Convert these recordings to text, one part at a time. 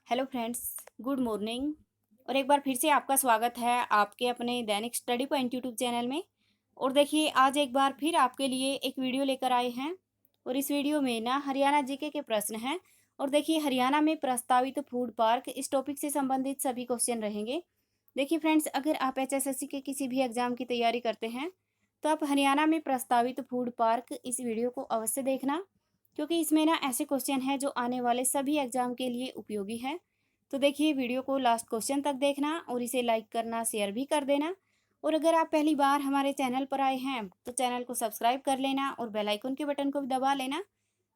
Hello friends, good morning. और एक बार फिर से आपका स्वागत है आपके अपने दैनिक स्टडी पॉइंट यूट्यूब चैनल में। और देखिए, आज एक बार फिर आपके लिए एक वीडियो लेकर आए हैं। और इस वीडियो में ना हरियाणा जीके के प्रश्न हैं। और देखिए, हरियाणा में प्रस्तावित फूड पार्क, इस टॉपिक से संबंधित सभी क्वेश्चन रहेंगे। देखिए फ्रेंड्स, अगर आप एचएसएससी के किसी भी एग्जाम की तैयारी करते हैं तो आप हरियाणा में प्रस्तावित फूड पार्क इस वीडियो को अवश्य देखना, क्योंकि इसमें ना ऐसे क्वेश्चन हैं जो आने वाले सभी एग्जाम के लिए उपयोगी है। तो देखिए, वीडियो को लास्ट क्वेश्चन तक देखना और इसे लाइक करना, शेयर भी कर देना। और अगर आप पहली बार हमारे चैनल पर आए हैं तो चैनल को सब्सक्राइब कर लेना और बेल आइकन के बटन को भी दबा लेना,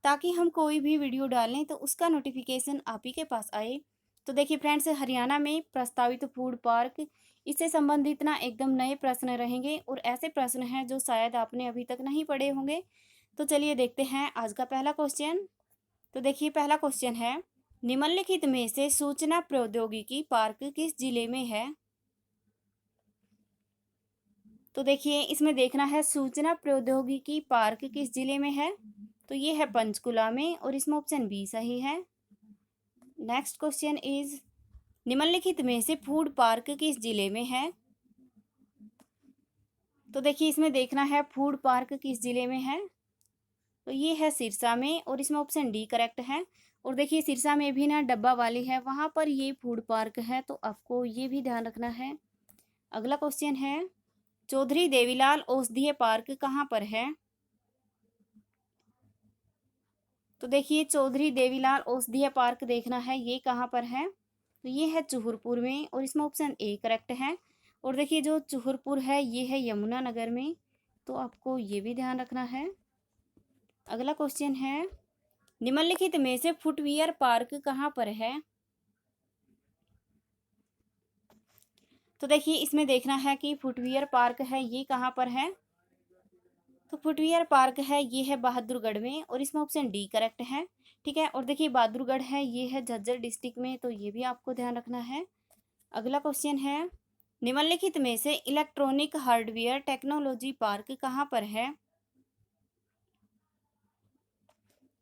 ताकि हम कोई भी वीडियो डालें तो उसका नोटिफिकेशन आप ही के पास आए। तो देखिए फ्रेंड्स, हरियाणा में प्रस्तावित फूड पार्क, इससे संबंधित ना एकदम नए प्रश्न रहेंगे और ऐसे प्रश्न हैं जो शायद आपने अभी तक नहीं पढ़े होंगे। तो चलिए देखते हैं आज का पहला क्वेश्चन। तो देखिए, पहला क्वेश्चन है, निम्नलिखित में से सूचना प्रौद्योगिकी पार्क किस जिले में है? तो देखिए, इसमें देखना है सूचना प्रौद्योगिकी पार्क किस जिले में है। तो ये है पंचकुला में और इसमें ऑप्शन बी सही है। नेक्स्ट क्वेश्चन इज, निम्नलिखित में से फूड पार्क किस जिले में है? तो देखिए, इसमें देखना है फूड पार्क किस जिले में है। तो ये है सिरसा में और इसमें ऑप्शन डी करेक्ट है। और देखिए, सिरसा में भी ना डब्बा वाली है, वहां पर ये फूड पार्क है, तो आपको ये भी ध्यान रखना है। अगला क्वेश्चन है, चौधरी देवीलाल औषधीय पार्क कहाँ पर है? तो देखिए, चौधरी देवीलाल औषधीय पार्क देखना है ये कहाँ पर है। तो ये है चूहरपुर में और इसमें ऑप्शन ए करेक्ट है। और देखिए, जो चूहरपुर है ये है यमुनानगर में, तो आपको ये भी ध्यान रखना है। अगला क्वेश्चन है, निम्नलिखित में से फुटवियर पार्क कहाँ पर है? तो देखिए, इसमें देखना है कि फुटवियर पार्क है ये कहाँ पर है। तो फुटवियर पार्क है ये है बहादुरगढ़ में और इसमें ऑप्शन डी करेक्ट है। ठीक है, और देखिए बहादुरगढ़ है ये है झज्जर डिस्ट्रिक्ट में, तो ये भी आपको ध्यान रखना है। अगला क्वेश्चन है, निम्नलिखित में से इलेक्ट्रॉनिक हार्डवेयर टेक्नोलॉजी पार्क कहाँ पर है?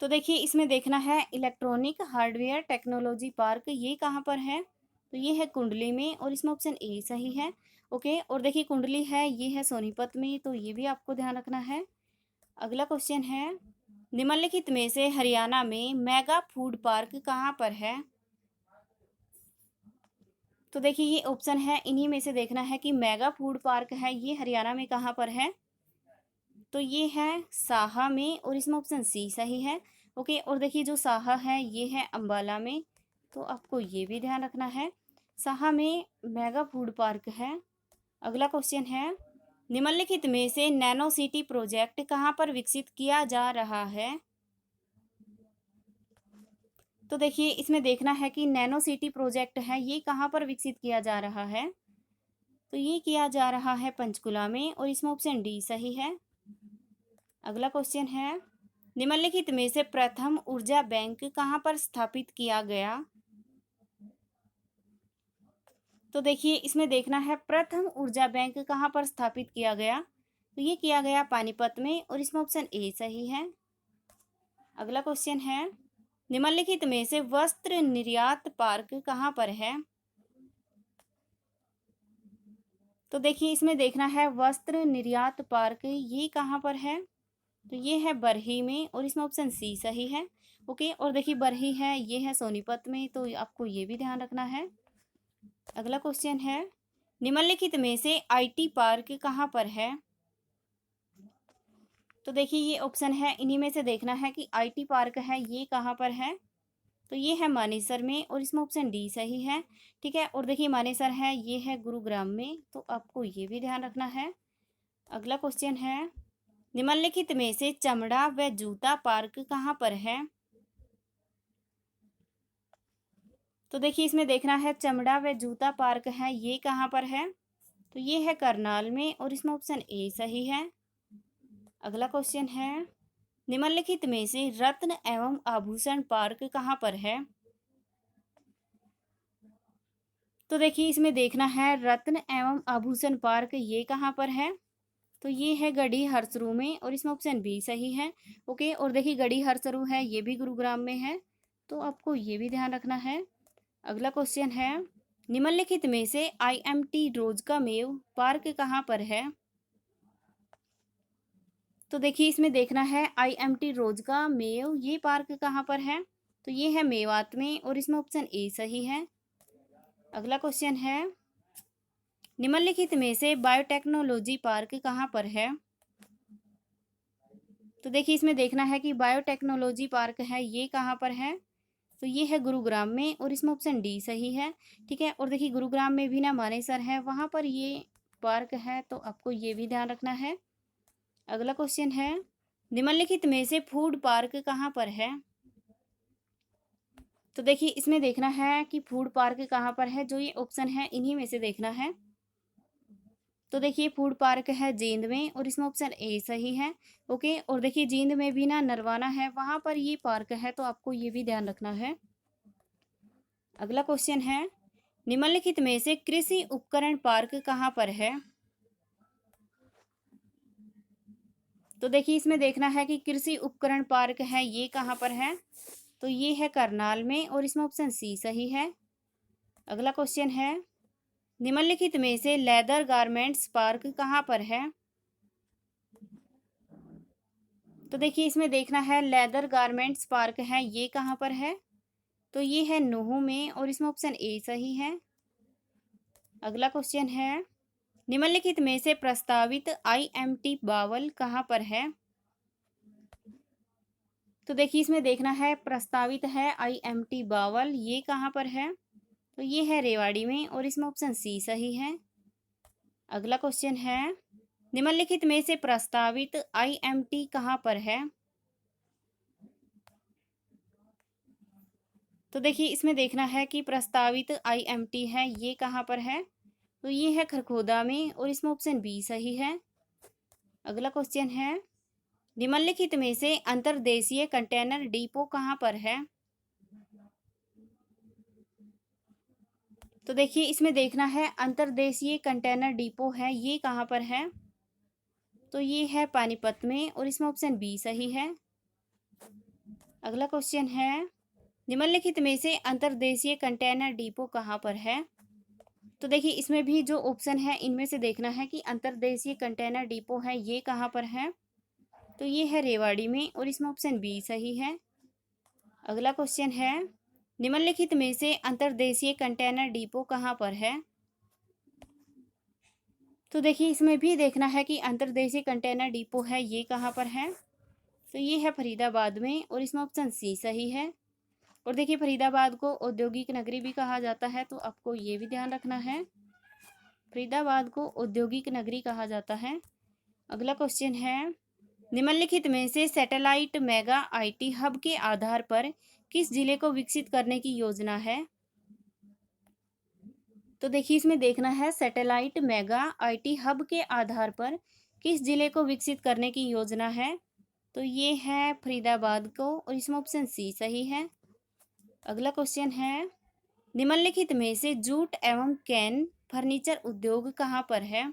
तो देखिए, इसमें देखना है इलेक्ट्रॉनिक हार्डवेयर टेक्नोलॉजी पार्क ये कहाँ पर है। तो ये है कुंडली में और इसमें ऑप्शन ए सही है। ओके, और देखिए कुंडली है ये है सोनीपत में, तो ये भी आपको ध्यान रखना है। अगला क्वेश्चन है, निम्नलिखित में से हरियाणा में मेगा फूड पार्क कहाँ पर है? तो देखिए, ये ऑप्शन है इन्हीं में से देखना है कि मेगा फूड पार्क है ये हरियाणा में कहाँ पर है। तो ये है साहा में और इसमें ऑप्शन सी सही है। ओके, और देखिए जो साहा है ये है अंबाला में, तो आपको ये भी ध्यान रखना है, साहा में मेगा फूड पार्क है। अगला क्वेश्चन है, निम्नलिखित में से नैनो सिटी प्रोजेक्ट कहाँ पर विकसित किया जा रहा है? तो देखिए, इसमें देखना है कि नैनो सिटी प्रोजेक्ट है ये कहाँ पर विकसित किया जा रहा है। तो ये किया जा रहा है पंचकुला में और इसमें ऑप्शन डी सही है। अगला क्वेश्चन है, निम्नलिखित में से प्रथम ऊर्जा बैंक कहाँ पर स्थापित किया गया? तो देखिए, इसमें देखना है प्रथम ऊर्जा बैंक कहाँ पर स्थापित किया गया। तो ये किया गया पानीपत में और इसमें ऑप्शन ए सही है। अगला क्वेश्चन है, निम्नलिखित में से वस्त्र निर्यात पार्क कहाँ पर है? तो देखिए, इसमें देखना है वस्त्र निर्यात पार्क ये कहाँ पर है। तो ये है बरही में और इसमें ऑप्शन सी सही है। ओके, और देखिए बरही है ये है सोनीपत में, तो आपको ये भी ध्यान रखना है। अगला क्वेश्चन है, निम्नलिखित में से आईटी पार्क कहाँ पर है? तो देखिए, ये ऑप्शन है इन्हीं में से देखना है कि आईटी पार्क है ये कहाँ पर है। तो ये है मानेसर में और इसमें ऑप्शन डी सही है। ठीक है, और देखिए मानेसर है ये है गुरुग्राम में, तो आपको ये भी ध्यान रखना है। अगला क्वेश्चन है, निम्नलिखित में से चमड़ा व जूता पार्क कहाँ पर है? तो देखिए, इसमें देखना है चमड़ा व जूता पार्क है ये कहाँ पर है। तो ये है करनाल में और इसमें ऑप्शन ए सही है। अगला क्वेश्चन है, निम्नलिखित में से रत्न एवं आभूषण पार्क कहाँ पर है? तो देखिए, इसमें देखना है रत्न एवं आभूषण पार्क ये कहाँ पर है। तो ये है गढ़ी हरसरू में और इसमें ऑप्शन बी सही है। ओके, और देखिए गढ़ी हरसरू है ये भी गुरुग्राम में है, तो आपको ये भी ध्यान रखना है। अगला क्वेश्चन है, निम्नलिखित में से IMT रोजका मेव पार्क कहाँ पर है? तो देखिए इसमें देखना है IMT रोजका मेव ये पार्क कहाँ पर है, तो ये है मेवात में और इसमें ऑप्शन ए सही है। अगला क्वेश्चन है, निम्नलिखित में से बायोटेक्नोलॉजी पार्क कहाँ पर है? तो देखिए इसमें देखना है कि बायोटेक्नोलॉजी पार्क है ये कहाँ पर है, तो ये है गुरुग्राम में और इसमें ऑप्शन डी सही है। ठीक है, और देखिए गुरुग्राम में भी ना मानेसर है, वहाँ पर ये पार्क है, तो आपको ये भी ध्यान रखना है। अगला क्वेश्चन है, निम्नलिखित में से फूड पार्क कहाँ पर है? तो देखिए इसमें देखना है कि फूड पार्क कहाँ पर है, जो ये ऑप्शन है इन्हीं में से देखना है। तो देखिए फूड पार्क है जींद में और इसमें ऑप्शन ए सही है। ओके, और देखिए जींद में भी ना नरवाना है, वहां पर ये पार्क है, तो आपको ये भी ध्यान रखना है। अगला क्वेश्चन है, निम्नलिखित में से कृषि उपकरण पार्क कहाँ पर है? तो देखिए इसमें देखना है कि कृषि उपकरण पार्क है ये कहाँ पर है, तो ये है करनाल में और इसमें ऑप्शन सी सही है। अगला क्वेश्चन है, निम्नलिखित में से लेदर गारमेंट्स पार्क कहाँ पर है? तो देखिए इसमें देखना है लेदर गारमेंट्स पार्क है ये कहाँ पर है, तो ये है नूहू में और इसमें ऑप्शन ए सही है। अगला क्वेश्चन है, निम्नलिखित में से प्रस्तावित IMT बावल कहाँ पर है? तो देखिए इसमें देखना है प्रस्तावित है IMT बावल ये कहाँ पर है, तो ये है रेवाड़ी में और इसमें ऑप्शन सी सही है। अगला क्वेश्चन है, निम्नलिखित में से प्रस्तावित IMT कहाँ पर है? तो देखिए इसमें देखना है कि प्रस्तावित IMT है ये कहाँ पर है, तो ये है खरखोदा में और इसमें ऑप्शन बी सही है। अगला क्वेश्चन है, निम्नलिखित में से अंतर्देशीय कंटेनर डिपो कहाँ पर है? तो देखिए इसमें देखना है अंतर्देशीय कंटेनर डिपो है ये कहाँ पर है, तो ये है पानीपत में और इसमें ऑप्शन बी सही है। अगला क्वेश्चन है, निम्नलिखित में से अंतर्देशीय कंटेनर डिपो कहाँ पर है? तो देखिए इसमें भी जो ऑप्शन है इनमें से देखना है कि अंतर्देशीय कंटेनर डिपो है ये कहाँ पर है, तो ये है रेवाड़ी में और इसमें ऑप्शन बी सही है। अगला क्वेश्चन है, निम्नलिखित में से अंतर्देशीय कंटेनर डिपो कहाँ पर है? तो देखिए इसमें भी देखना है कि अंतर्देशीय कंटेनर डिपो है ये कहाँ पर है, तो ये है फरीदाबाद में और इसमें ऑप्शन सी सही है। और देखिए फरीदाबाद को औद्योगिक नगरी भी कहा जाता है, तो आपको ये भी ध्यान रखना है, फरीदाबाद को औद्योगिक नगरी कहा जाता है। अगला क्वेश्चन है, निम्नलिखित में से सैटेलाइट मेगा IT हब के आधार पर किस जिले को विकसित करने की योजना है? तो देखिए इसमें देखना है सैटेलाइट मेगा IT हब के आधार पर किस जिले को विकसित करने की योजना है, तो ये है फरीदाबाद को और इसमें ऑप्शन सी सही है। अगला क्वेश्चन है, निम्नलिखित में से जूट एवं कैन फर्नीचर उद्योग कहाँ पर है?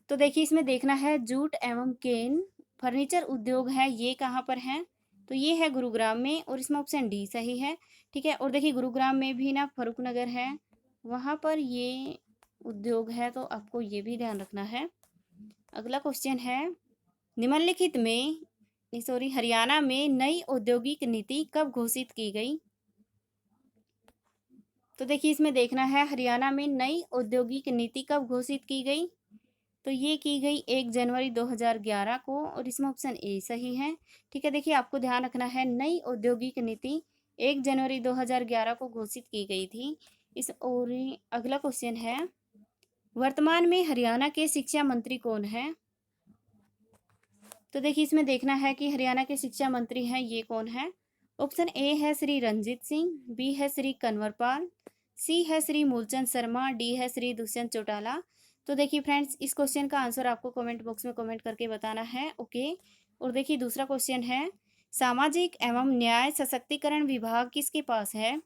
तो देखिए इसमें देखना है जूट एवं केन फर्नीचर उद्योग है ये कहाँ पर है, तो ये है गुरुग्राम में और इसमें ऑप्शन डी सही है। ठीक है, और देखिए गुरुग्राम में भी ना फरुखनगर है, वहाँ पर ये उद्योग है, तो आपको ये भी ध्यान रखना है। अगला क्वेश्चन है, निम्नलिखित में सॉरी हरियाणा में नई औद्योगिक नीति कब घोषित की गई? तो देखिए इसमें देखना है हरियाणा में नई औद्योगिक नीति कब घोषित की गई, तो ये की गई 1 जनवरी 2011 को और इसमें ऑप्शन ए सही है। ठीक है, देखिए आपको ध्यान रखना है नई औद्योगिक नीति 1 जनवरी 2011 को घोषित की गई थी। इस और अगला क्वेश्चन है, वर्तमान में हरियाणा के शिक्षा मंत्री कौन है? तो देखिए इसमें देखना है कि हरियाणा के शिक्षा मंत्री हैं ये कौन है। ऑप्शन ए है श्री रंजीत सिंह, बी है श्री कंवरपाल, सी है श्री मूलचंद शर्मा, डी है श्री दुष्यंत चौटाला। तो देखिए फ्रेंड्स इस क्वेश्चन का आंसर आपको कमेंट बॉक्स में कमेंट करके बताना है। ओके, और देखिए दूसरा क्वेश्चन है, सामाजिक एवं न्याय सशक्तिकरण विभाग किसके पास है?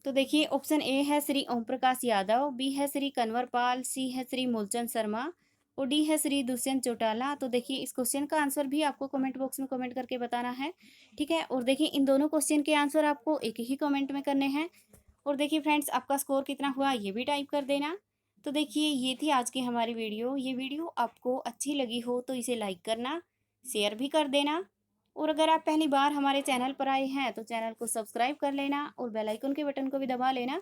तो देखिए ऑप्शन ए है श्री ओम प्रकाश यादव, बी है श्री कंवरपाल, सी है श्री मूलचंद शर्मा और डी है श्री दुष्यंत चौटाला। तो देखिए इस क्वेश्चन का आंसर भी आपको कमेंट बॉक्स में कमेंट करके बताना है, ठीक है। और देखिए इन दोनों क्वेश्चन के आंसर आपको एक ही कमेंट में करने हैं। और देखिए फ्रेंड्स, आपका स्कोर कितना हुआ ये भी टाइप कर देना। तो देखिए ये थी आज की हमारी वीडियो। ये वीडियो आपको अच्छी लगी हो तो इसे लाइक करना, शेयर भी कर देना। और अगर आप पहली बार हमारे चैनल पर आए हैं तो चैनल को सब्सक्राइब कर लेना और बेल आइकन के बटन को भी दबा लेना,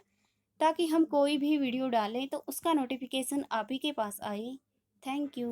ताकि हम कोई भी वीडियो डालें तो उसका नोटिफिकेशन आप ही के पास आए। Thank you.